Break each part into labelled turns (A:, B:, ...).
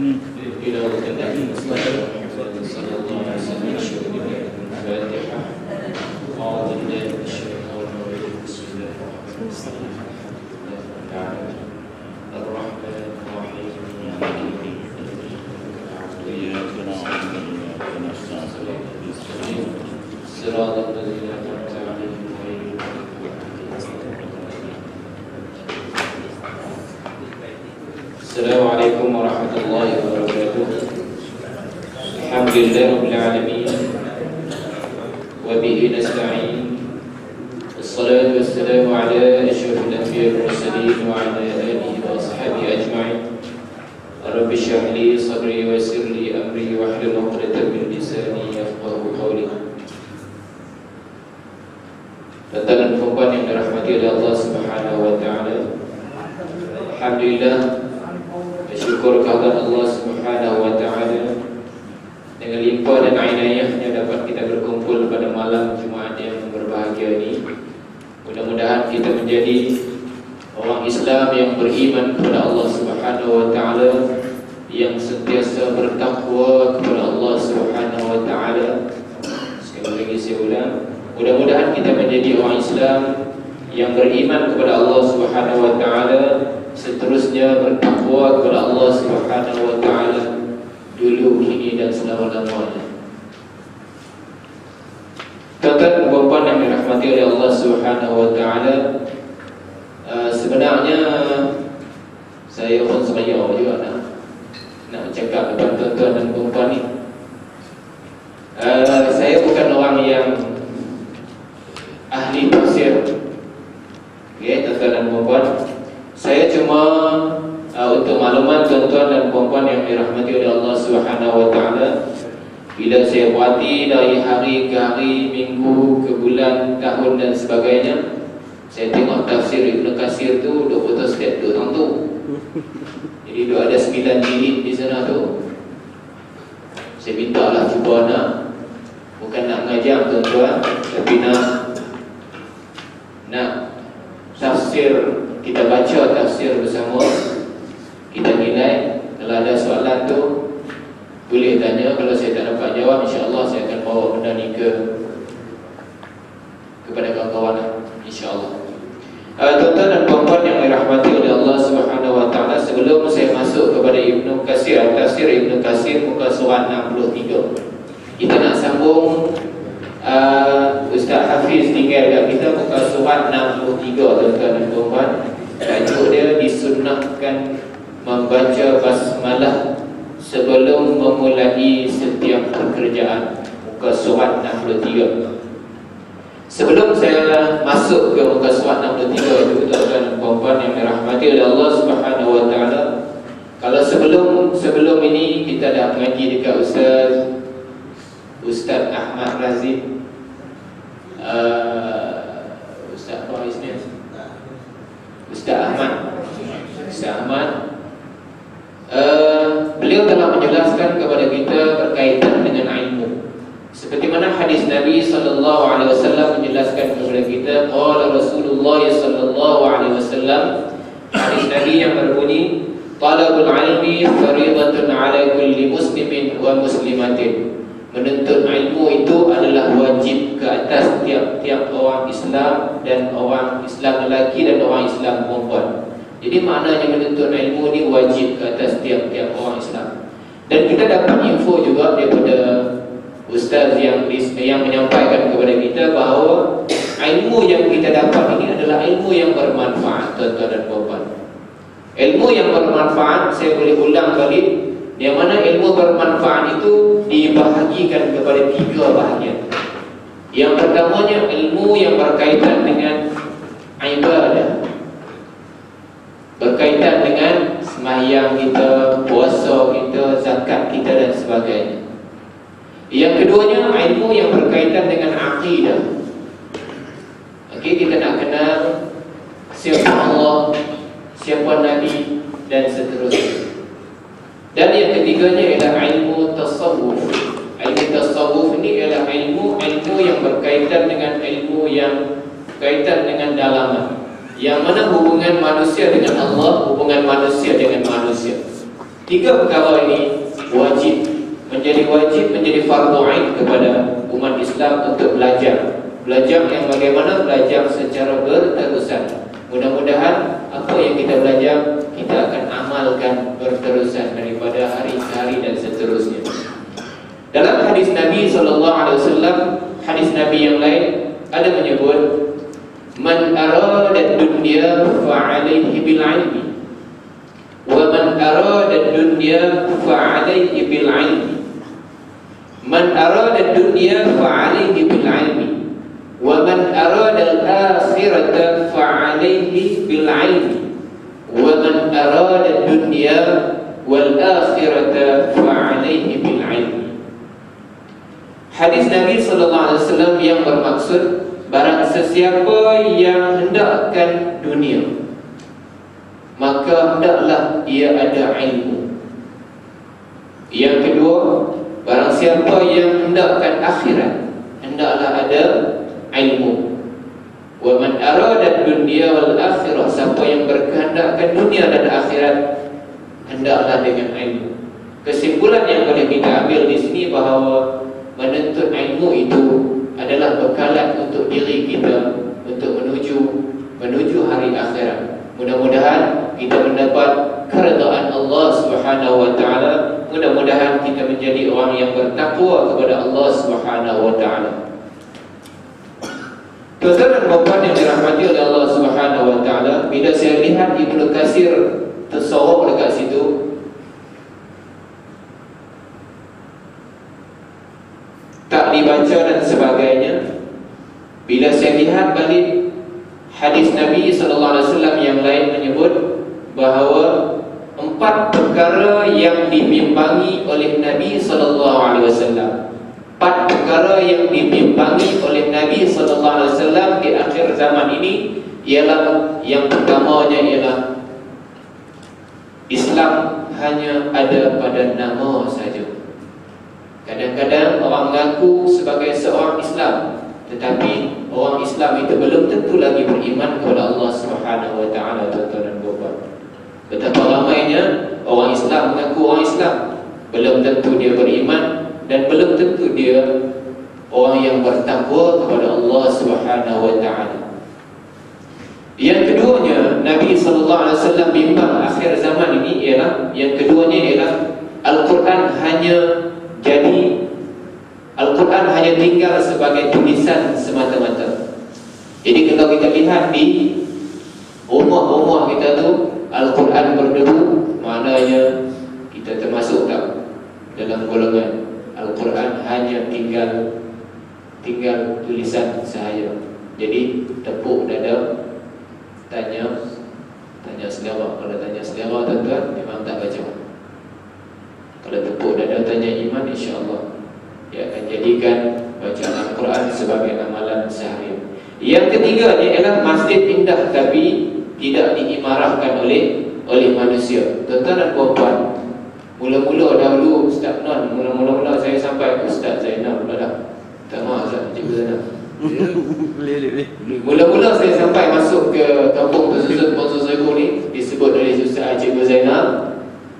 A: إلى النبي صلى الله عليه وسلم الفاتحة. أعوذ بالله من الشيطان الرجيم. بسم الله الرحمن الرحيم. الرحمن الرحيم إياك نعبد وإياك نستعين صراط الذين أنعمت عليهم غير المغضوب عليهم. السلام عليكم ورحمة الله وبركاته. الحمد لله رب العالمين وبه نستعين، والصلاة والسلام على أشرف الأنبياء والمرسلين وعلى آله وأصحابه أجمعين. رب اشرح لي صدري ويسر لي أمري واحلل عقدة من لساني يفقهوا قولي. Tuan-tuan dan puan yang dirahmati oleh Allah Subhanahu wa taala, alhamdulillah, bersyukur kehadirat Allah Subhanahu wa taala dengan limpah dan inayahnya dapat kita berkumpul pada malam Jumaat yang berbahagia ini. Mudah-mudahan kita menjadi orang Islam yang beriman kepada Allah Subhanahu wa taala, yang sentiasa bertakwa kepada Allah Subhanahu wa taala. Sekali lagi saya ulang, mudah-mudahan kita menjadi orang Islam yang beriman kepada Allah Subhanahu wa taala, seterusnya bertakwa kepada Allah Subhanahu wa taala dulu, kini dan selama-lamanya. Tuan-tuan dan puan yang dirahmati oleh Allah Subhanahu wa taala, sebenarnya saya pun seraya juga nak bercakap depan tuan-tuan dan puan ni. Saya bukan orang yang ahli tafsir. Okay, tuan-tuan dan puan, saya cuma untuk makluman tuan-tuan dan puan yang dirahmati oleh Allah Subhanahu wa taala, bila saya perhati dari hari ke hari, minggu ke bulan, tahun dan sebagainya, saya tengok tafsir Ibn Katsir tu duk putus setiap 2 tahun tu. Jadi duk ada 9 jilid di sana tu. Saya minta lah cuba bukan nak mengajar tuan-tuan, tapi nak tafsir, kita baca tafsir bersama, kita nilai. Kalau ada soalan tu boleh tanya. Kalau saya tak dapat jawab, insya-Allah saya akan bawa benda ni kepada kawan-kawan, insya-Allah. Tuan-tuan dan puan-puan yang dirahmati oleh Allah Subhanahu wa taala, sebelum saya masuk kepada Ibnu Katsir, tafsir Ibnu Katsir muka surat 63, kita nak sambung. Ustaz Hafiz tinggal kat kita muka surat 63, tuan-tuan dan puan-puan. Tajuk dia disunnahkan membaca basmalah sebelum memulai setiap pekerjaan, muka surat 63. Sebelum saya masuk ke muka surat 63 itu, tuan-tuan dan puan-puan yang dirahmati oleh Allah Subhanahu wa taala, kalau sebelum ini kita dah mengaji dekat Ustaz Ahmad Razif, Ustaz apa ismnya? Ustaz Ahmad. Beliau telah menjelaskan kepada kita berkaitan dengan ilmu. Seperti mana hadis Nabi sallallahu alaihi wasallam menjelaskan kepada kita, qala Rasulullah sallallahu alaihi wasallam, hadis Nabi yang berbunyi, talabul ilmi fariidatun ala kulli muslimin wa muslimatin. Menuntut ilmu itu adalah wajib ke atas tiap-tiap orang Islam, dan orang Islam lelaki dan orang Islam perempuan. Jadi maknanya menuntut ilmu ni wajib ke atas tiap-tiap orang Islam. Dan kita dapat info juga daripada ustaz yang menyampaikan kepada kita bahawa ilmu yang kita dapat ini adalah ilmu yang bermanfaat, tuan-tuan dan puan-puan. Ilmu yang bermanfaat, saya boleh ulang balik, yang mana ilmu bermanfaat itu dibahagikan kepada 3 bahagian. Yang pertamanya ilmu yang berkaitan dengan ibadah, berkaitan dengan sembahyang kita, puasa kita, zakat kita dan sebagainya. Yang keduanya ilmu yang berkaitan dengan akidah. Okey, kita nak kenal siapa Allah, siapa Nabi dan seterusnya. Dan yang ketiganya ialah ilmu tasawuf. Ilmu tasawuf ini ialah ilmu yang berkaitan dengan ilmu yang berkaitan dengan dalaman, yang mana hubungan manusia dengan Allah, hubungan manusia dengan manusia. Tiga perkara ini wajib, menjadi fardu ain kepada umat Islam untuk belajar. Belajar yang bagaimana? Belajar secara berterusan. Mudah-mudahan apa yang kita belajar kita akan amalkan berterusan daripada hari ke hari dan seterusnya. Dalam hadis Nabi SAW, hadis Nabi yang lain ada menyebut, man arada dunya fa'alaihi bil ilmi, wa man arada dunya fa'alaihi bil ilmi. Man arada dunya fa'alaihi bil ilmi, wa man arada al-akhirata fa'alaihi bil ilmi, wa man arada dunya wal akhirata fa'alaihi bil ilmi. Hadis Nabi SAW yang bermaksud, barang sesiapa yang hendakkan dunia, maka hendaklah ia ada ilmu. Yang kedua, barang siapa yang hendakkan akhirat, hendaklah ada ilmu. Wa man arada dunya wal akhirah, siapa yang berkehendakkan dunia dan akhirat, hendaklah dengan ilmu. Kesimpulan yang boleh kita ambil di sini bahawa menuntut ilmu itu adalah bekalan untuk diri kita untuk menuju hari akhirat. Mudah-mudahan kita mendapat keredaan Allah Subhanahu wa taala. Mudah-mudahan kita menjadi orang yang bertakwa kepada Allah Subhanahu wa taala. Tuan-tuan dan puan yang dirahmati oleh Allah Subhanahu wa taala, bila saya lihat Ibnu Katsir tersorok dekat situ, tak dibaca dan sebagainya. Bila saya lihat balik hadis Nabi SAW yang lain menyebut bahawa 4 perkara yang dibimbangi oleh Nabi SAW. 4 perkara yang dibimbangi oleh Nabi SAW di akhir zaman ini ialah, yang pertamanya ialah Islam hanya ada pada nama saja. Kadang-kadang orang mengaku sebagai seorang Islam, tetapi orang Islam itu belum tentu lagi beriman kepada Allah Subhanahu wa taala. Tuan-tuan dan puan-puan, betapa ramainya orang Islam mengaku orang Islam, belum tentu dia beriman dan belum tentu dia orang yang bertakwa kepada Allah Subhanahu wa taala. Yang keduanya, Nabi SAW bimbang akhir zaman ini ialah, yang keduanya ialah Al-Quran hanya tinggal sebagai tulisan semata-mata. Jadi kalau kita lihat di rumah-rumah kita tu Al-Quran berdebu, maknanya kita termasuk tak dalam golongan Al-Quran hanya tinggal tulisan sahaja. Jadi tepuk dada, tanya selera. Kalau tanya selera tuan-tuan memang tak baca. Kalau tepuk dada tanya iman, insya-Allah dia akan jadikan bacaan Al-Quran sebagai amalan sehari. Yang ketiga ialah masjid indah tapi tidak diimarahkan oleh manusia. Tuan-tuan dan puan-puan, mula-mula dahulu Ustaz Non, mula-mula saya sampai Ustaz Zainal pula dah. Tak maaf Ustaz, Cikgu Zainal. Mula-mula saya sampai masuk ke kampung tersusun Ponso Seribu ni, disebut oleh Ustaz Cikgu Zainal.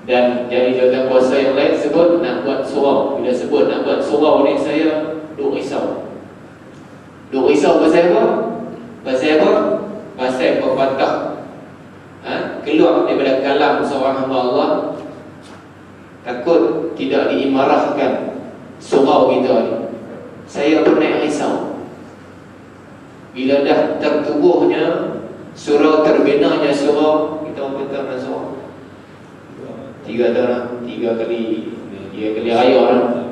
A: Dan dari jawatan kuasa yang lain sebut nak buat surau. Bila sebut nak buat surau ni, saya duk risau. Duk risau pasal apa? Pasal apa? Pasal pepatah keluar daripada kalam seorang hamba Allah, takut tidak diimarahkan surau kita ni. Saya pernah risau. Bila dah tertubuhnya surau, terbinanya surau, kita orang kata surau 3 kali raya lah.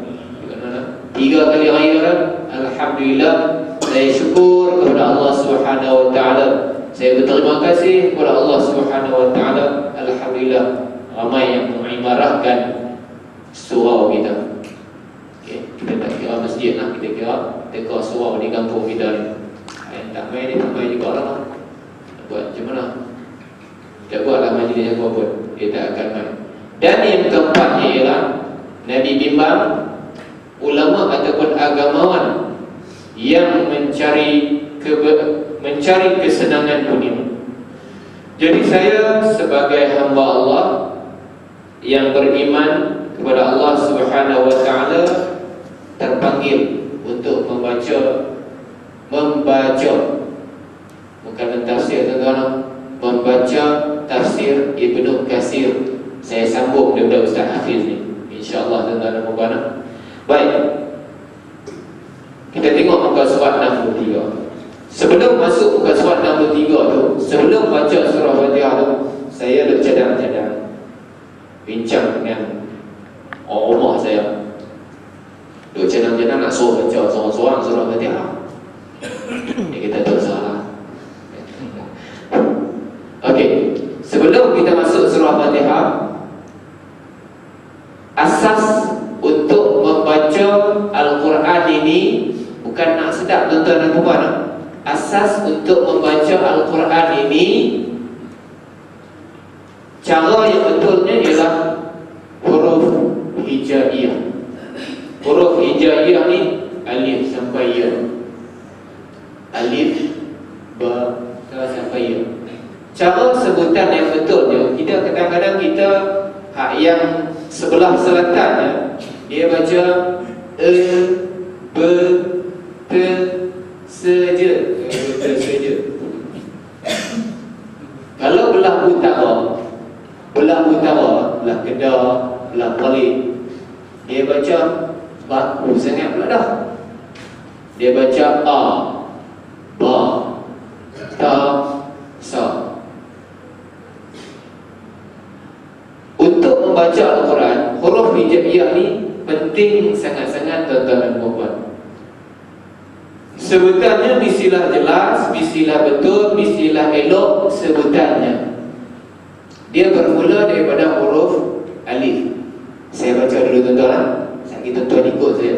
A: 3 kali raya lah. Alhamdulillah, saya syukur kepada Allah Subhanahu wa taala. Saya berterima kasih kepada Allah Subhanahu wa taala. Alhamdulillah, ramai yang mengimarahkan surau kita. Okay, kita tak kira masjid lah, kita kira teka surau di kampung kita ni. Tak main ni, tak main juga lah. Buat macam mana? Tak buatlah majlis apa pun, dia tak akan main. Dan yang keempatnya ialah Nabi bimbang ulama ataupun agamawan yang mencari kesenangan dunia. Jadi saya sebagai hamba Allah yang beriman kepada Allah Subhanahu wa taala terpanggil untuk membaca bukan mentafsir tuan-tuan, membaca tafsir Ibnu Katsir. Saya sambung daripada Ustaz Hafiz ni, insya-Allah tuan-tuan dan puan-puan. Baik, kita tengok muka surat 63. Sebelum masuk muka surat 63 tu, sebelum baca surah Fatihah tu, saya duk cadang-cadang bincang dengan orang rumah saya. Duk cadang-cadang nak suruh baca seorang-seorang surah Fatihah. Dia kata tak salah. Okey, sebelum kita masuk surah Fatihah, asas untuk membaca Al-Quran ini bukan nak sedap tuan-tuan dan puan. Asas untuk membaca Al-Quran ini, cara yang betulnya ialah huruf hijaiyah. Huruf hijaiyah ni alif sampai ya. Alif, ba, ta sampai ya. Cara sebutan yang betulnya, kita kadang-kadang kita hak yang sebelah selatannya dia baca e, be, te, seja. Kalau belah utara, belah Kedah, belah Perlis, dia baca baku sangat pula dah. Dia baca a, ba, ta, sa. Untuk membaca Al-Quran, huruf hijaiyah ni penting sangat-sangat tuan-tuan dan puan-puan. Sebutannya mestilah jelas, mestilah betul, mestilah elok sebutannya. Dia bermula daripada huruf alif. Saya baca dulu tuan-tuan. Kita tuan ikut saya.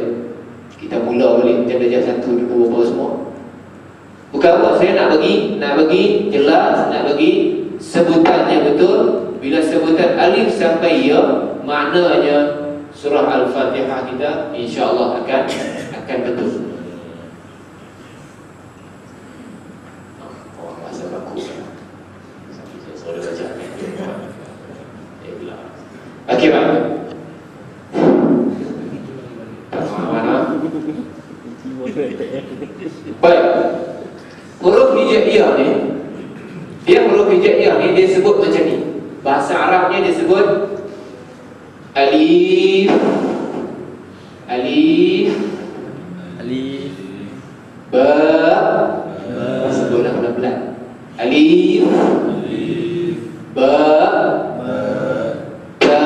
A: Kita mula balik macam darjah 1, 2, berapa semua. Bukan apa, saya nak bagi jelas, nak bagi sebutannya betul. Bila sebutan alif sampai ya, maknanya surah Al-Fatihah kita insya-Allah akan betul. Okey, baik. Mana? Baik. Huruf hijaiyah ni, dia sebut macam ni. Bahasa Arabnya dia sebut alif, ba, sebutlah pelan-pelan. Alif, ba, ta,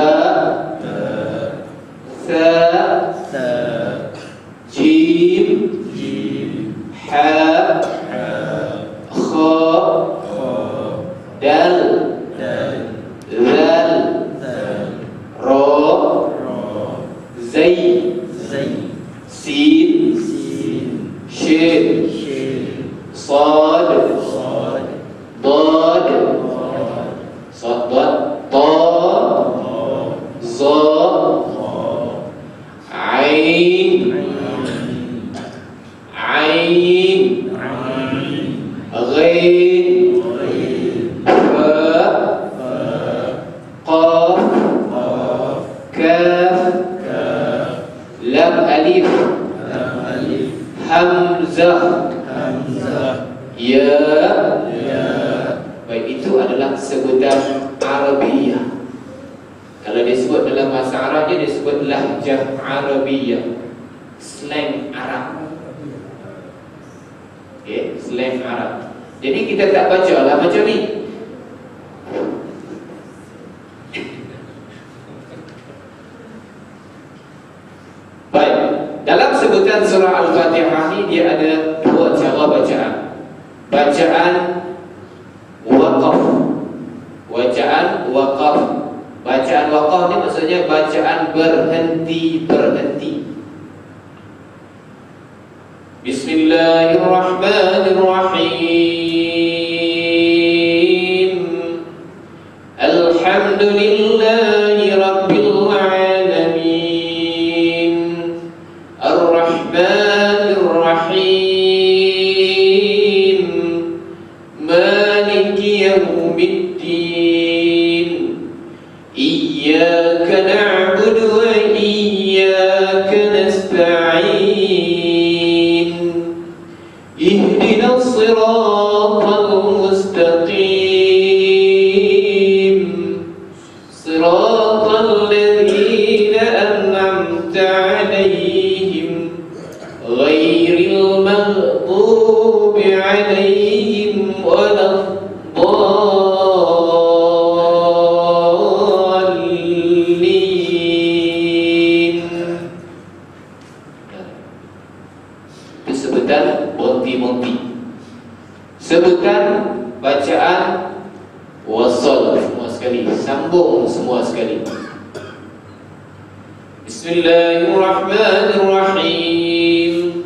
A: sa, jim, ha, kha, dal, zal, ra, zai, sin, shin, sad, dad, ta, za, ain, ghain, fa, qaf, kaf, lam alif, hamzah, ya. Baik, itu adalah sebutan Arabiyah. Kalau disebut dalam bahasa Arabnya disebut lahjah Arabiyah, slang Arab. Okay, slang Arab. Jadi kita tak baca lah macam ni. Baik, dalam sebutan surah Al-Fatihah ni dia ada dua cara bacaan. Bacaan waqaf. Bacaan waqaf ni maksudnya bacaan berhenti. Bismillahirrahmanirrahim. Alhamdulillahi rabbil alamin. Ar-Rahmanir Rahim. Maliki yaumiddin. Iyyaka الصراط المستقيم صراط الذين أنعمت عليهم غير المغضوب عليهم ولا الضالين. Itu sebutan bonti-bonti. Sebutan bacaan wasol semua sekali, sambung semua sekali. Bismillahirrahmanirrahim.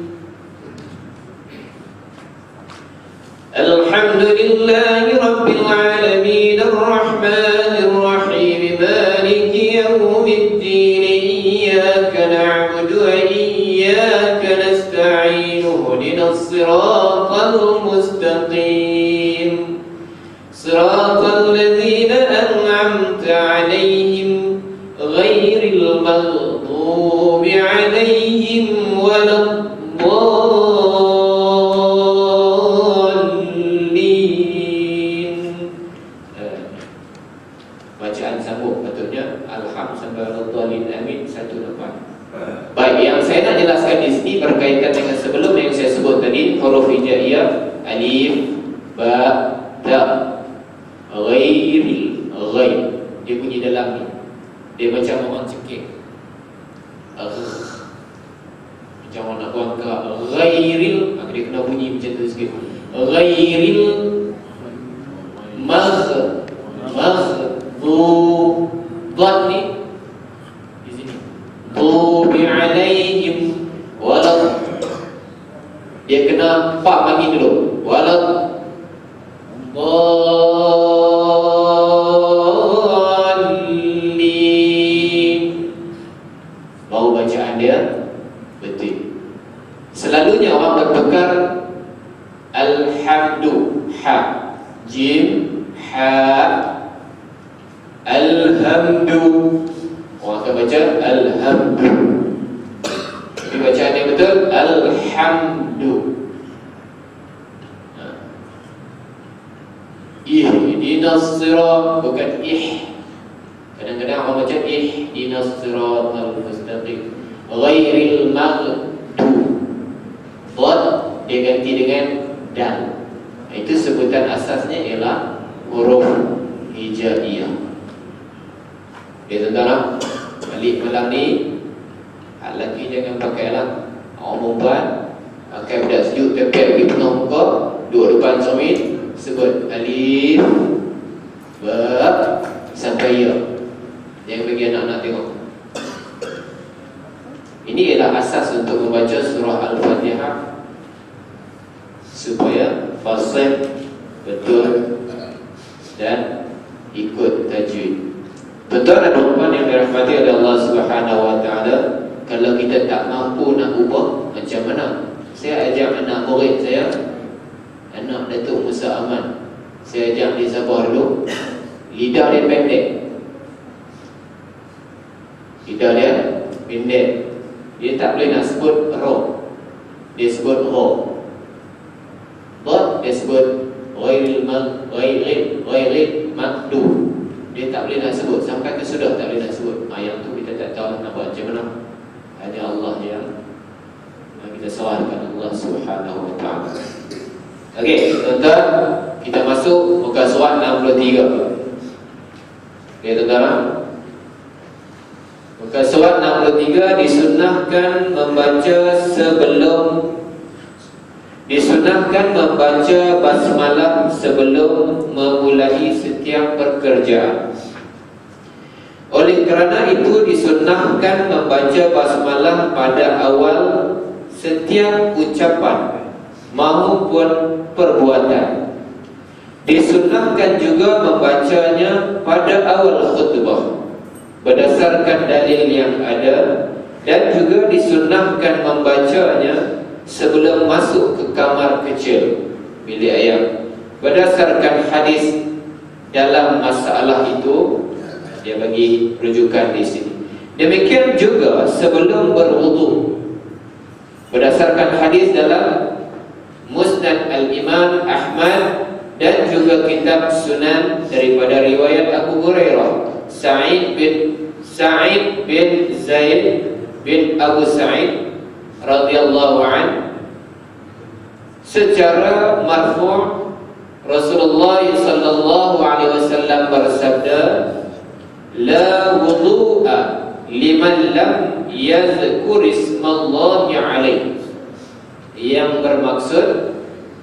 A: Alhamdulillahi rabbil alamin arrahmanir rahim maliki yaumiddin iyyaka na'budu wa iyyaka nasta'in ihdinas siratal mustaqim siratal ladzina an'amta 'alaihim ghairil maghdubi 'alaihim waladdallin. Bacaan sambung patutnya alham sampai waladdallin amin satu lepas. Baik, yang saya nak jelaskan di sini berkaitan dengan sebelum yang saya sebut tadi, huruf hijaiyah alif, ba, ta, ghairi, ghair. Dia bunyi dalam ni. Dia macam orang cekik. Macam orang nak buang ke ghairil, dia kena bunyi macam tu sikit. Ghairil dhan ni di sini. Tubi alaihim walad. Dia kena pak bagi dulu. Walad dallin. Baru bacaan dia betul. Selalunya orang bertukar alhamdu, ha, jim, ha, alhamdu. Orang akan baca alhamdu. Tapi bacaan dia betul alhamdu. Ihdinas sirat, bukan Kadang-kadang orang baca ihdinas siratal mustaqim ghairil maghdub. Dhad dia ganti dengan dal. Itu sebutan asasnya ialah huruf hijaiyah. Dia tuan-tuan, balik malam ni hak lelaki jangan pakai lah. Orang perempuan pakai budak sejuk tepek pergi penuh muka, duduk depan suami, sebut alif, ba, sampai ya. Jangan bagi anak-anak tengok. Ini ialah asas untuk membaca surah Al-Fatihah supaya fasih, betul dan ikut tajwid. Betul dan perempuan yang dirahmati oleh Allah Subhanahu Wa Taala, kalau kita tak mampu nak ubah, macam mana? Saya ajak anak murid saya, anak Datuk Musa Aman, saya ajak dia sabar dulu. Lidah dia pendek. Lidah dia pendek. Dia tak boleh nak sebut ro, dia sebut ro. Dhad dia sebut ghairil maghdub. Dia tak boleh nak sebut sampai ke sudah tak boleh nak sebut. Yang tu kita tak tahu nak buat macam mana. Hanya Allah yang kita serahkan Allah Subhanahu Wa Taala. Okey, tuan-tuan, kita masuk muka surat 63. Okey, tuan-tuan. Muka surat 63 disunahkan membaca basmalah sebelum memulai setiap pekerjaan. Oleh kerana itu disunahkan membaca basmalah pada awal setiap ucapan maupun perbuatan. Disunahkan juga membacanya pada awal khutbah berdasarkan dalil yang ada, dan juga disunahkan membacanya sebelum masuk ke kamar kecil bilik ayam berdasarkan hadis dalam masalah itu. Dia bagi rujukan di sini. Demikian juga sebelum berwudu berdasarkan hadis dalam Musnad Al-Imam Ahmad, dan juga kitab Sunan daripada riwayat Abu Hurairah, Sa'id bin Zaid bin Abu Sa'id radhiyallahu an, secara marfu' Rasulullah sallallahu alaihi wasallam bersabda, la wudu'a liman lam yazkur ismallahi alaihi, yang bermaksud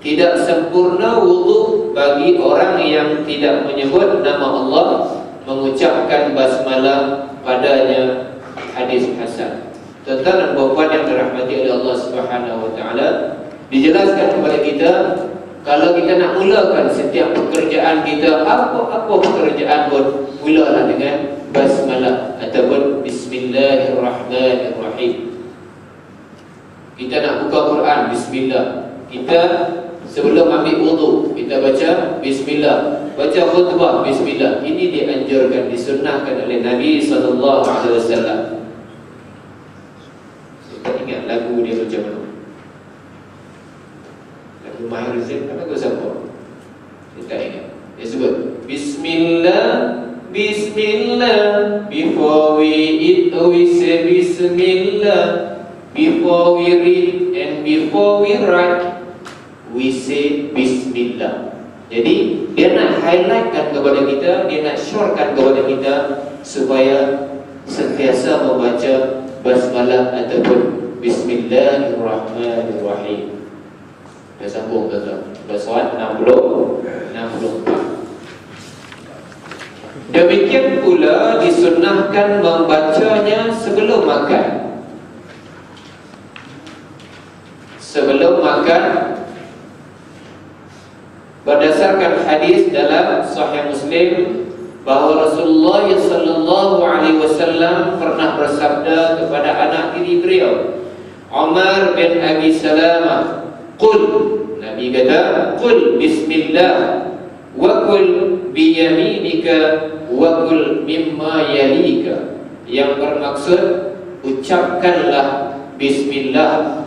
A: tidak sempurna wudu bagi orang yang tidak menyebut nama Allah, mengucapkan basmalah padanya. Hadis hasan. Tuan-tuan dan puan yang dirahmati oleh Allah Subhanahu wa taala, dijelaskan kepada kita kalau kita nak mulakan setiap pekerjaan kita, apa pekerjaan pun, mulalah dengan basmalah ataupun bismillahirrahmanirrahim. Kita nak buka Quran, bismillah. Kita sebelum ambil wudu, kita baca bismillah. Baca khutbah, bismillah. Ini dianjurkan, disunnahkan oleh Nabi sallallahu alaihi wasallam. Saya tak ingat lagu dia macam mana. Lagu Mahir Zain, apa lagu siapa? Saya tak ingat. Dia sebut bismillah, bismillah. Before we eat, we say bismillah. Before we read and before we write, we say bismillah. Jadi dia nak highlightkan kepada kita, dia nak syorkan kepada kita supaya sentiasa membaca basmalah ataupun bismillahirrahmanirrahim. Dah sambung tuan-tuan. Soalan 64. Demikian pula disunnahkan membacanya sebelum makan. Sebelum makan, berdasarkan hadis dalam Sahih Muslim bahawa Rasulullah sallallahu alaihi wasallam pernah bersabda kepada anak tiri beliau, Umar bin Abi Salamah, "Qul," Nabi kata, "Qul bismillah wa qul bi yaminika wa qul mimma yalika." Yang bermaksud, ucapkanlah bismillah,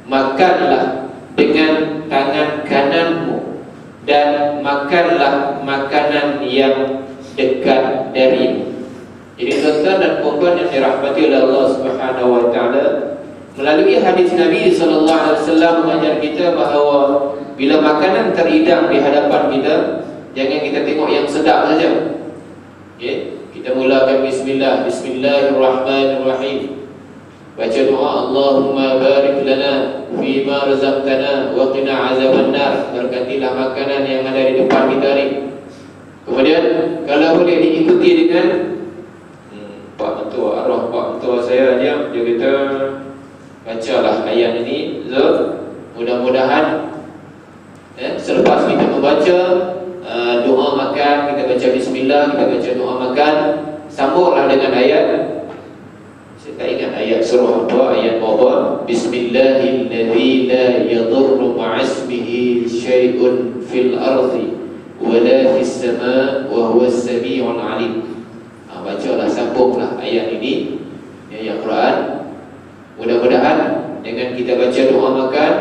A: makanlah dengan tangan kananmu, dan makanlah makanan yang dekat darimu. Jadi tuan-tuan dan puan-puan yang dirahmati oleh Allah Subhanahu wa taala, melalui hadis Nabi sallallahu alaihi wasallam mengajar kita bahawa bila makanan terhidang di hadapan kita, jangan kita tengok yang sedap saja. Okey, kita mulakan bismillah, bismillahirrahmanirrahim. Baca doa, Allahumma barik lana fima razaqtana wa qina azabannar. Berkatilah makanan yang ada di depan kita ni. Kemudian kalau boleh diikuti dengan Pak Mentua, arwah Pak Mentua saya dia kata, bacalah ayat ini. So, mudah-mudahan selepas kita membaca doa makan, kita baca bismillah, kita baca doa makan, sambunglah dengan ayat. Saya tak ingat ayat surah apa, ayat apa. Bismillahilladzi la yadurru ma'asmihi syai'un fil ardi wa la fis sama' wa huwas sami'ul alim. Bacalah, sambunglah ayat ini, ayat Quran. Mudah-mudahan dengan kita baca doa makan,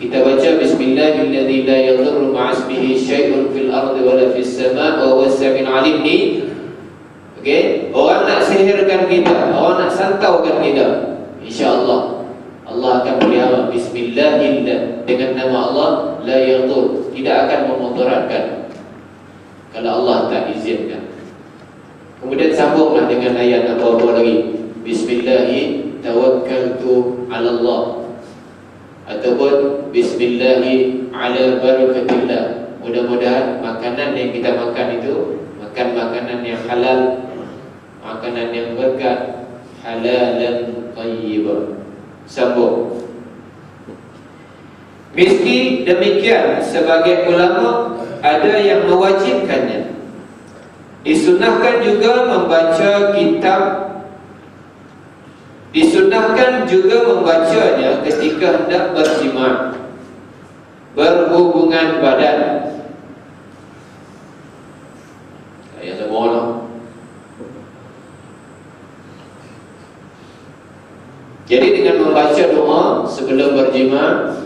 A: kita baca Bismillahilladzi la yadurru ma'asmihi syai'un fil ardi wa la fis sama' wa huwas sami'ul alim ni. Okey, orang nak sihirkan kita, orang nak santaukan kita, insya-Allah Allah akan pelihara. Bismillahillah, dengan nama Allah, la yadur, tidak akan memudaratkan kalau Allah tak izinkan. Kemudian sambunglah dengan ayat apa-apa lagi. Bismillahi tawakkaltu 'ala Allah, ataupun Bismillahi 'ala barakatillah. Mudah-mudahan makanan yang kita makan itu makan makanan yang halal, makanan yang berkat, halalan thayyibah. Sambung. Meski demikian, sebagai ulama ada yang mewajibkannya. Disunahkan juga membaca kitab, disunahkan juga membacanya ketika hendak berjima', berhubungan badan. Saya semua. Jadi dengan membaca doa sebelum berjima',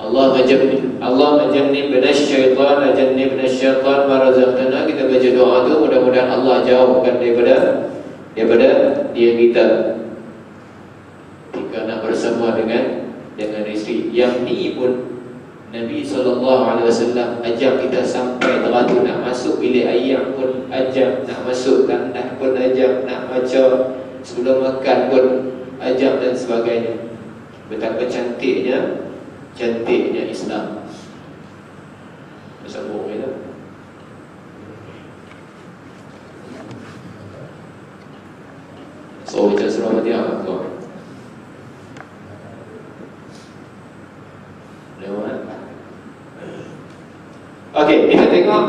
A: Allah majannibna syaitan ajannibna syaitan ma razaqtana. Kita baca doa tu, mudah-mudahan Allah jauhkan daripada dia kita jika nak bersama dengan isteri. Yang ni pun Nabi SAW ajak kita sampai teratur. Nak masuk bilik ayam pun ajak, nak masuk tandas pun ajak, nak baca sebelum makan pun ajak dan sebagainya. Betapa cantiknya Islam. Bersambung ya. So baca surah Fatihah apa? Okey, kita tengok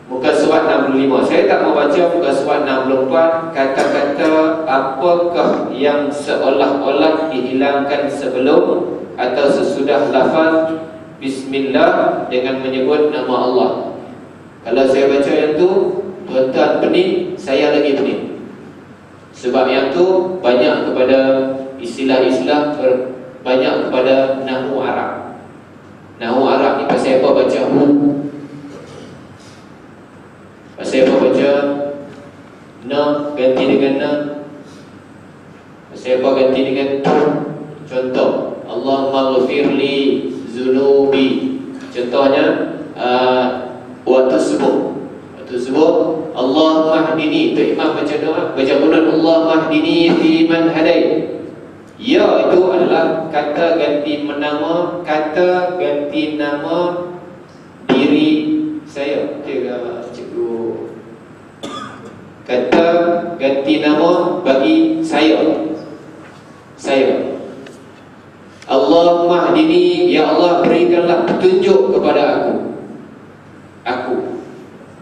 A: muka surat 65. Saya tak mau baca muka surat 64. Kata-kata apakah yang seolah-olah dihilangkan sebelum atau sesudah lafaz Bismillah dengan menyebut nama Allah. Kalau saya baca yang tu, tuan-tuan pening, saya lagi pening. Sebab yang tu banyak kepada istilah-istilah, banyak kepada nahwu Arab. Nahwu Arab ni pasal apa baca hu, pasal apa baca na ganti dengan na, pasal apa ganti dengan tu. Contoh, Allahumma ghafirli zunubi. Contohnya waktu subuh Allahumma hdini. Tu imam baca doa, baca qunut Allahumma hdini fi man hadait. Ya, itu adalah kata ganti nama, kata ganti nama diri saya. Cikgu, kata ganti nama bagi saya. Allahumma hdini, ya Allah berikanlah petunjuk kepada aku.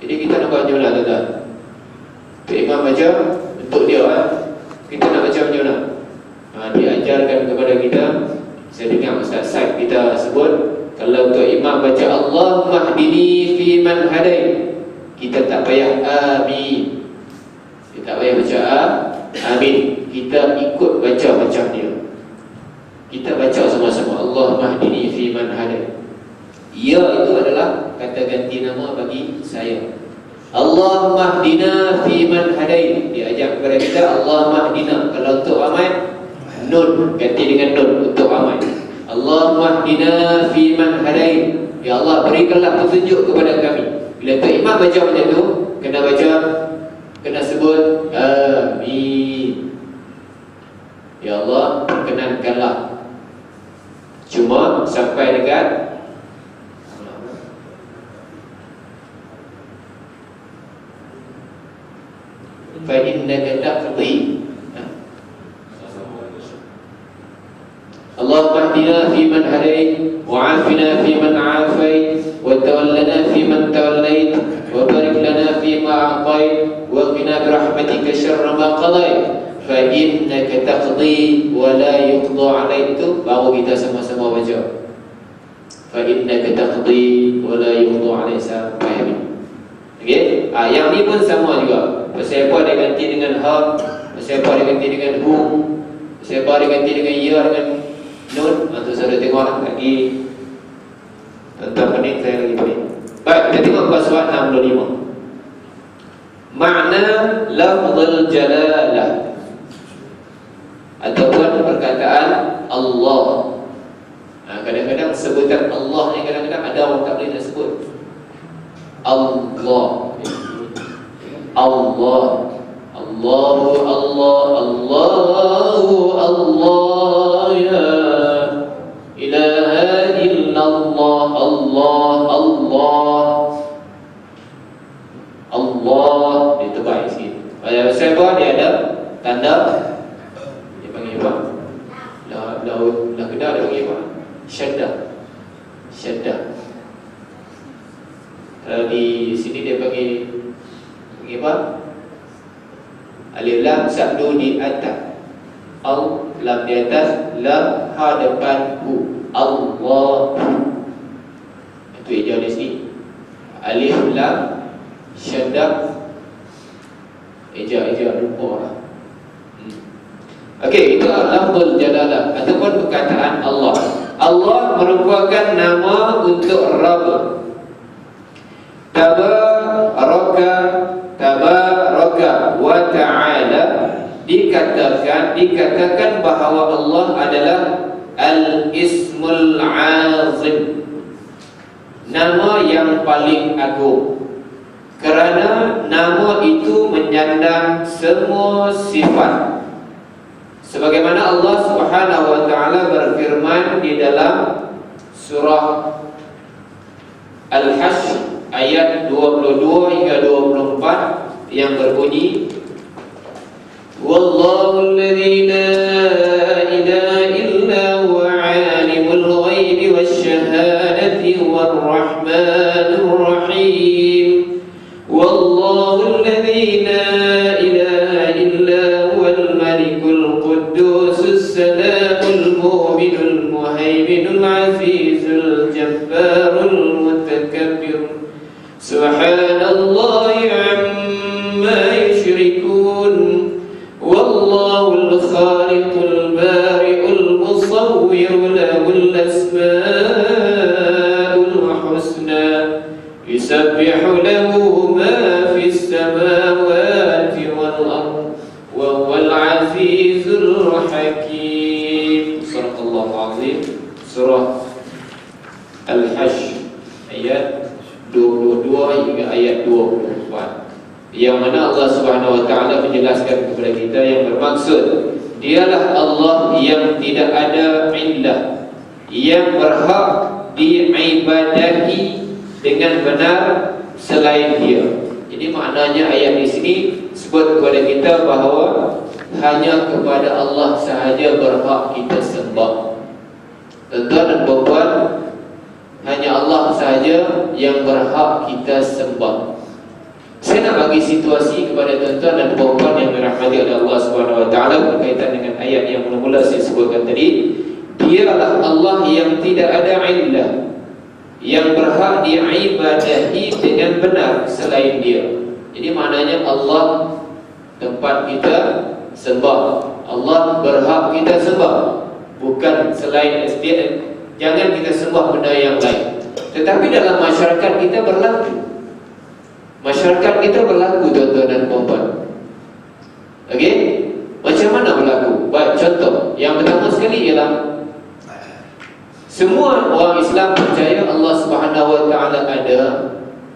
A: Jadi kita nak baca mana tuan-tuan? Imam baca untuk dia kita nak baca macam mana? Diajarkan kepada kita. Saya dengar Ustaz Said kita sebut, kalau untuk imam baca Allahumma hdini fi man hadait, kita tak payah amin. Kita tak payah baca amin. Kita ikut baca macam dia. Kita baca sama-sama Allahumma hdini fi man hadait. Ya, itu adalah kata ganti nama bagi saya. Allahumma hdina fi man hadait, diajak kepada kita Allahumma hdina. Kalau untuk amal, nun ganti dengan nun untuk amal. Allahumma hdina fi man hadait, ya Allah berikanlah petunjuk kepada kami. Bila tu imam baca macam tu, kena sebut amin. Ya Allah perkenankanlah. Cuma sampai dekat fa innaka taqdi. Allahumma hdina fi man hadait, wa afina fi man afait, wa tawallana fi man tawallait, wa barik lana fi ma a'tait, wa qina bi rahmatika syarra ma qadait, fa innaka taqdi wa la yuqda 'alaik. Tu baru kita sama-sama baca. Fa innaka taqdi wa la yuqda 'alaik sampai habis. Okey, yang ni pun sama juga. Pasal apa dia ganti dengan ha, pasal apa dia ganti dengan hu, pasal apa dia ganti dengan ya dengan nun. Tu saya tengok lagi. Tentang pening saya lagi pening. Baik, kita tengok muka surat 65. Makna lafzul jalalah ataupun perkataan Allah. Kadang-kadang sebutan Allah ni kadang-kadang ada orang tak boleh nak sebut. Allah, Allahu Allah, Allahu Allah, ya ilaha illallah, Allah ditebai sikit. Pada sebab dia ada tanda, dia panggil apa? Lah kedah dia panggil apa? Syaddah. Kalau di sini dia panggil apa? Alif lam sabdu di atas, al lam di atas, lam ha depan hu, Allah. Itu eja di sini. Alif lam syaddah, eja rupa lah. Okey, itu lafzul jalalah ataupun perkataan Allah. Allah merupakan nama untuk Rabb. Tabaraka wa ta'ala, dikatakan bahawa Allah adalah Al-Ismul Azim, nama yang paling agung, kerana nama itu menyandang semua sifat. Sebagaimana Allah Subhanahu wa taala berfirman di dalam surah Al-Hasy ayat 22 hingga 24 yang berbunyi, Wallahu alladhi la ilaha illa huwa alimul ghaibi wasyahadati warrahmanur rahim. Wallahu alladhi la ilaha illa huwal malikul quddusus salamul mu'minul muhaiminul azizul jabbarul mutakabbir. Subhanallahi amma yushrikun. Wallahul khaliqul bari'ul musawwir lahul asmaul husna. Yusabbihu lahu ma fis samawati wal ardh wa huwal azizul hakim. Surah Al-Azim, surah Al-Hasy ayat 22 hingga ayat 24, yang mana Allah Subhanahu wa taala menjelaskan kepada kita yang bermaksud dialah Allah yang tidak ada illah, yang berhak diibadahi dengan benar selain Dia. Jadi maknanya ayat di sini sebut kepada kita bahawa hanya kepada Allah sahaja berhak kita sembah. Tuan-tuan dan puan-puan, hanya Allah sahaja yang berhak kita sembah. Saya nak bagi situasi kepada tuan-tuan dan puan-puan yang dirahmati oleh Allah Subhanahu wa taala berkaitan dengan ayat yang mula-mula saya sebutkan tadi. Dialah Allah yang tidak ada illah, yang berhak diibadahi dengan benar selain Dia. Jadi maknanya Allah tempat kita sembah, Allah berhak kita sembah, bukan selain dia. Jangan kita sembah benda yang lain. Tetapi dalam masyarakat kita berlaku, tuan-tuan dan puan-puan. Okey, macam mana berlaku? Baik, contoh yang pertama sekali ialah semua orang Islam percaya Allah Subhanahu wa taala ada,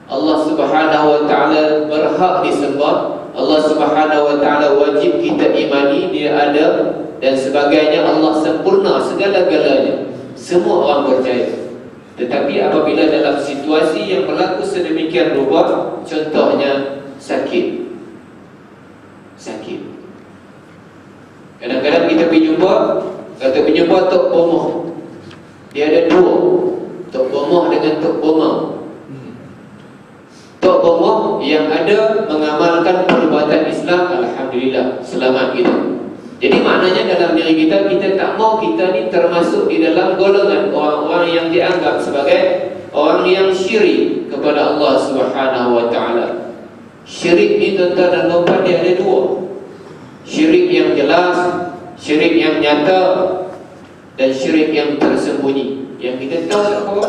A: Allah Subhanahu wa taala berhak disembah, Allah Subhanahu wa taala wajib kita imani Dia ada dan sebagainya. Allah sempurna segala-galanya. Semua orang percaya. Tetapi apabila dalam situasi yang berlaku sedemikian rupa, contohnya sakit. Kadang-kadang kita pergi jumpa, kata penyembuh Tok Bomoh. Dia ada dua, Tok Bomoh dengan Tok Bomah. Tok Bomoh yang ada mengamalkan perbuatan Islam, alhamdulillah, selamat kita. Jadi maknanya dalam diri kita, kita tak mau kita ni termasuk di dalam golongan orang-orang yang dianggap sebagai orang yang syirik kepada Allah Subhanahu wa taala. Syirik ni tuan-tuan dan puan-puan, dia ada dua. Syirik yang jelas, syirik yang nyata, dan syirik yang tersembunyi. Yang kita tahu tak apa?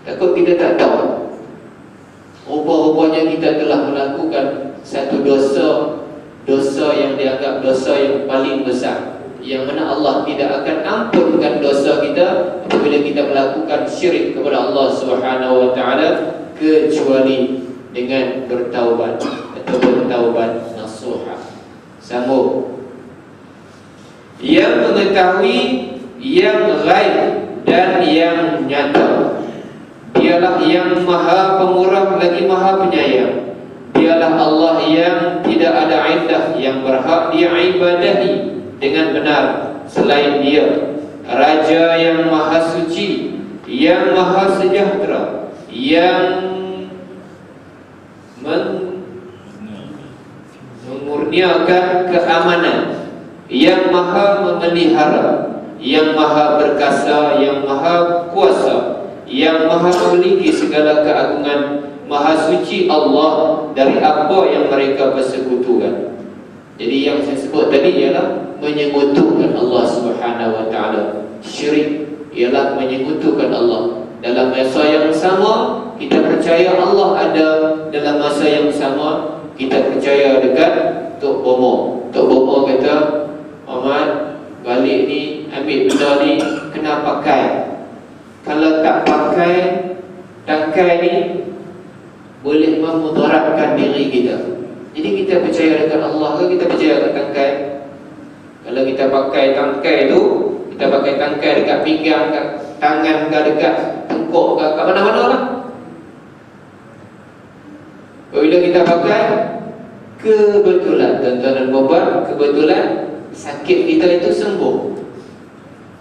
A: Takut kita tak tahu. Rupa-rupanya kita telah melakukan satu dosa yang dianggap dosa yang paling besar, yang mana Allah tidak akan ampunkan dosa kita apabila kita melakukan syirik kepada Allah Subhanahu wa taala, kecuali dengan bertaubat atau bertaubat nasuha. Sambung. Yang mengetahui yang ghaib dan yang nyata, Dialah yang Maha Pemurah lagi Maha Penyayang. Dialah Allah yang tidak ada illah, yang berhak diibadahi dengan benar selain Dia. Raja yang Maha Suci, yang Maha Sejahtera, yang memurniakan keamanan, yang Maha memelihara, yang Maha Perkasa, yang Maha Kuasa, yang Maha memiliki segala keagungan. Maha suci Allah dari apa yang mereka persekutukan. Jadi yang saya sebut tadi ialah menyekutukan Allah Subhanahu wa taala. Syirik ialah menyekutukan Allah. Dalam masa yang sama kita percaya Allah ada, dalam masa yang sama kita percaya dekat Tok Bomo. Tok Bomo kata, Ahmad, balik ni ambil benda ni kena pakai. Kalau tak pakai tangkai ni boleh memudaratkan diri kita. Jadi kita percaya dekat Allah ke kita percaya dekat tangkai? Kalau kita pakai tangkai tu, kita pakai tangkai dekat pinggang, dekat tangan ke, dekat tengkuk ke, kat mana-mana lah. Bila kita pakai, kebetulan tuan-tuan dan puan, kebetulan sakit kita itu sembuh.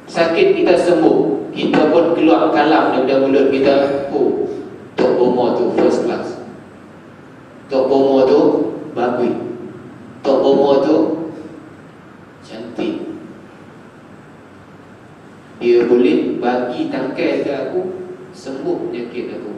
A: Sakit kita sembuh, kita pun keluar kalam daripada mulut kita. Oh, Tok Bomo tu first class, Tok Bomo tu bagus, Tok Bomo tu cantik, dia boleh bagi tangkai ke aku, sembuh penyakit aku.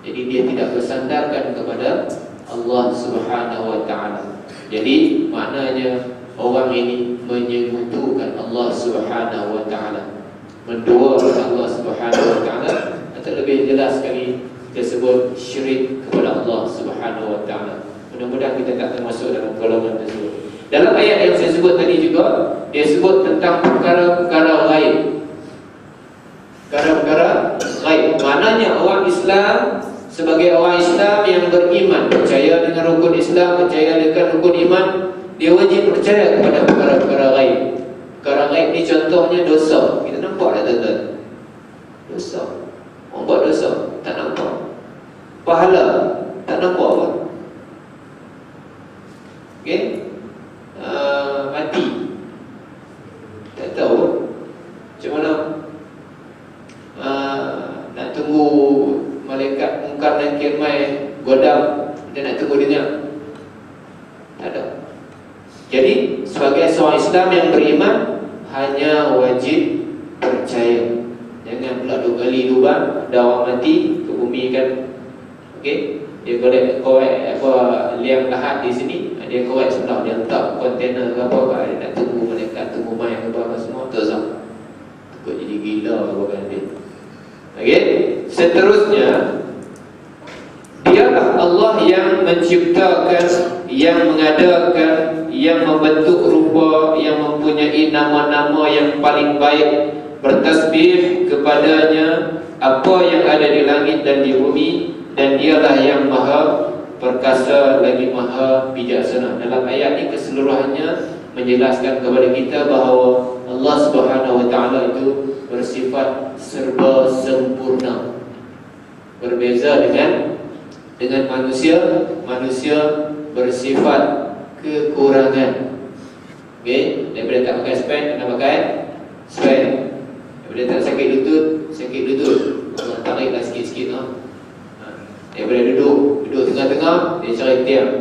A: Jadi dia tidak bersandarkan kepada Allah Subhanahu wa ta'ala. Jadi maknanya orang ini menyekutukan Allah Subhanahu wa ta'ala, menduakan Allah Subhanahu wa ta'ala, atau lebih jelas sekali kita sebut syirik kepada Allah Subhanahu wa ta'ala. Mudah-mudahan kita tak termasuk dalam golongan tersebut. Dalam ayat yang saya sebut tadi juga, dia sebut tentang perkara-perkara ghaib. Perkara-perkara ghaib. Maknanya orang Islam, sebagai orang Islam yang beriman, percaya dengan rukun Islam, percaya dengan rukun iman, dia wajib percaya kepada perkara-perkara ghaib. Perkara ghaib ni contohnya dosa. Kita nampak tak tuan-tuan? Dosa. Orang buat dosa, tak nampak. Pahala, tak nampak apa. Okay? Mati, tak tahu macam mana. Nak tunggu malaikat mungkar dan nakir mai godam, dia nak tunggu dia, tak ada. Jadi sebagai seorang Islam yang beriman, hanya wajib percaya. Jangan pula 2 kali lubang, ada orang mati ke bumi kan. Okey, dia korek apa liang lahat di sini, dia korek sebelah, dia letak kontainer ke apa, dia nak tunggu malaikat, tunggu mai ke apa semua, terzam. Takut jadi gila apa kan dia. Okey, seterusnya dialah Allah yang menciptakan, yang mengadakan, yang membentuk rupa, yang mempunyai nama-nama yang paling baik. Bertasbih kepadanya apa yang ada di langit dan di bumi, dan dialah yang maha perkasa lagi maha bijaksana. Dalam ayat ini keseluruhannya menjelaskan kepada kita bahawa Allah Subhanahu wa ta'ala itu bersifat serba sempurna. Berbeza dengan manusia. Manusia bersifat kekurangan. Okey, daripada tak pakai spek, kena pakai spek. Daripada tak sakit lutut, Allah tariklah sikit-sikit lah. Daripada duduk tengah-tengah, dia cari tiang.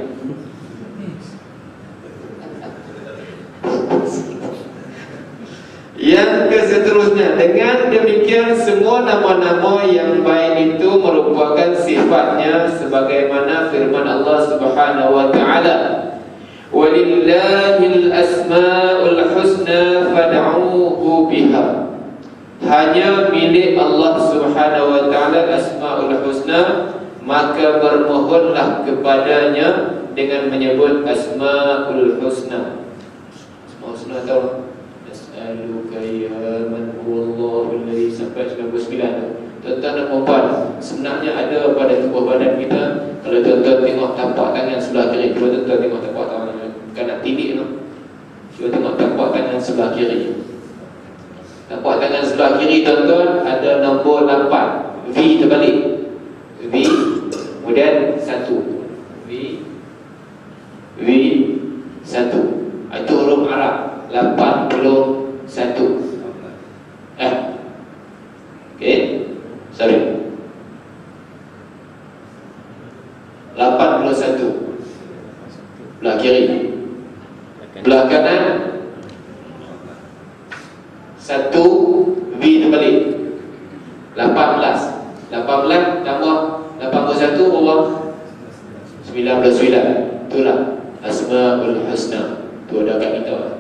A: Yang seterusnya, dengan demikian semua nama-nama yang baik itu merupakan sifatnya sebagaimana firman Allah Subhanahu wa ta'ala, walillahil asma'ul husna fad'uhu biha. Hanya milik Allah Subhanahu wa ta'ala asma'ul husna, maka bermohonlah kepadanya dengan menyebut asma'ul husna. Asma'ul husna tahu? As'aluka ya man huwallahu alladhi, sampai 99. Tuan-tuan dan puan, sebenarnya ada pada tubuh badan kita. Kalau tuan-tuan tengok tapak tangan sebelah kiri, cuba tuan-tuan tengok tapak tangan kanan tilik tu. Cuba tengok tapak tangan sebelah kiri. Tapak tangan sebelah kiri tuan-tuan ada nombor 8, V terbalik. V kemudian 1, V 1. Itu huruf Arab 81. Okey, sorry, 81 belah kiri. Belah kanan 1, V terbalik 18 tambah 81 berapa? 99. Itulah Asma'ul Husna. Itu ada kat kita.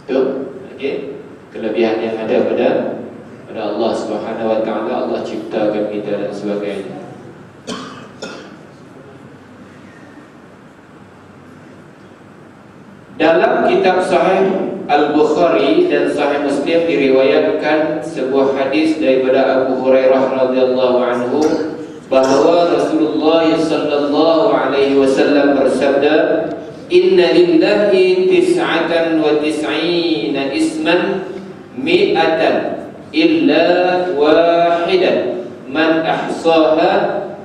A: Itu Okey, kelebihan yang ada pada Allah Subhanahu wa taala. Allah ciptakan kita dan sebagainya. Dalam kitab Sahih Al-Bukhari dan Sahih Muslim diriwayatkan sebuah hadis daripada Abu Hurairah radhiyallahu anhu bahawa Rasulullah sallallahu alaihi wasallam bersabda, "Inna lillahi tis'atan wa tis'ina isman mi'atan illa wahidan man ahsaha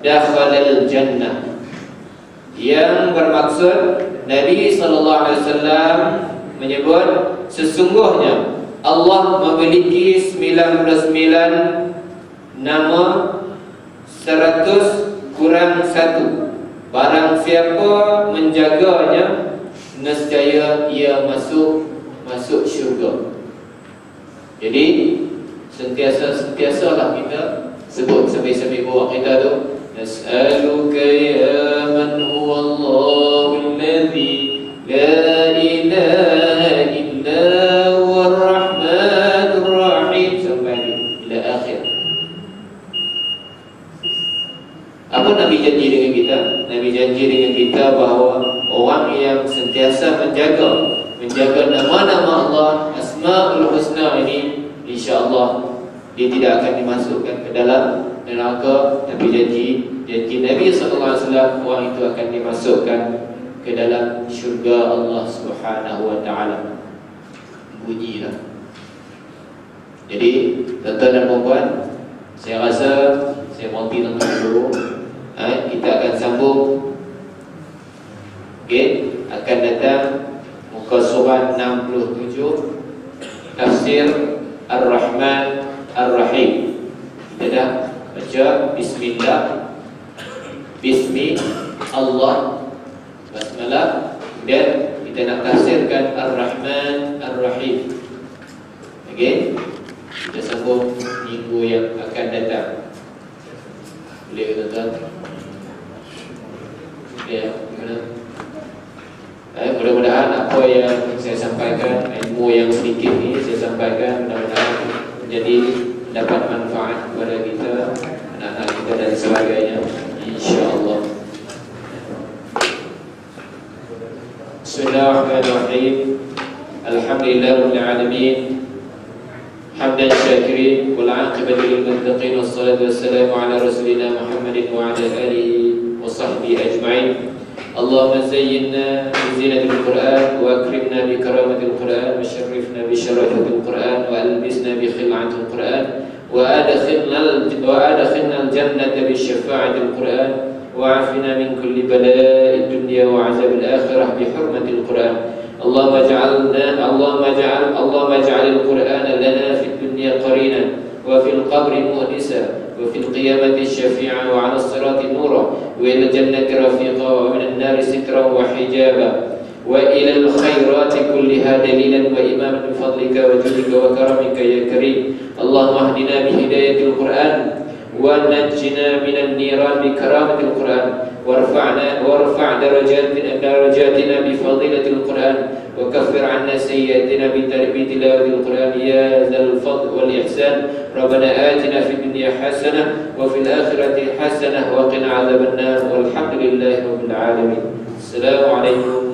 A: dakhala al-jannah." Yang bermaksud Nabi SAW menyebut sesungguhnya Allah memiliki 99 nama 100 kurang 1. Barang siapa menjaganya, nescaya ia masuk syurga. Jadi sentiasalah kita sebut sambil-sambil bawa kita tu, nas'aluka ya man huwa Allahul ladzi la ilaha illa huwar rahmanur rahim sampai ila akhir. Apa Nabi janji dengan kita? Nabi janji dengan kita bahawa orang yang sentiasa menjaga nama-nama Allah, Asmaul Husna ini, insya-Allah dia tidak akan dimasukkan ke dalam neraka. Tapi janji Nabi sallallahu alaihi wasallam, orang itu akan dimasukkan ke dalam syurga Allah Subhanahu wa taala. Bunyilah. Jadi, tuan-tuan dan puan, saya rasa saya berhenti tengah dulu. Kita akan sambung. Okey, akan datang muka surat 67, tafsir Ar-Rahman Ar-Rahim. Kita dah baca Bismillah, Bismi Allah, Basmalah, dan kita nak tafsirkan Ar-Rahman Ar-Rahim. Okey, kita sambung minggu yang akan datang. Boleh ke tuan-tuan? Ya, gimana? Mudah-mudahan apa yang saya sampaikan, ilmu yang sedikit ini saya sampaikan, mudah-mudahan menjadi dapat manfaat kepada kita, anak-anak kita dan sebagainya, insya-Allah. Bismillahirrahmanirrahim. Alhamdulillahirabbil alamin. Hamdan syakirin wal 'aqibatu lil muttaqin wassalatu wassalamu ala rasulina Muhammadin wa ala alihi wa sahbihi ajma'in. Allahumma zayyinna bi zinatil Qur'an wa akrimna bi karamatil Qur'an wa syarrifna bi syarafatil Qur'an wa albisna bi khil'atil Qur'an wa adkhilna al-jannata bi syafa'atil Qur'an wa afina min kulli bala'id dunya wa 'azabil akhirah bi hurmatil Qur'an. Allahumma ij'alil Qur'ana lana fid dunya qarinan wa fil qabri mu'nisa wa fil qiyamati syafi'a wa 'ala as-sirati nura wa ila jannati rafiqa wa min an-nari sitra wa hijaba wa ila al-khairati kulliha dalilan wa imaman bi fadlika wa judika wa karamika ya karim. Allahumma hdina bi hidayatil Qur'an wa najjina minan niran bi karamatil Qur'an warfa' darajatina bi fadilatil Qur'an wa kaffir 'anna sayyi'atina bi tilawatil Qur'an ya dzal fadl wal ihsan. Rabbana atina fid dunya hasanah wa fil akhirati hasanah wa qina 'adzaban nar. Walhamdulillahi rabbil alamin. Assalamu alaikum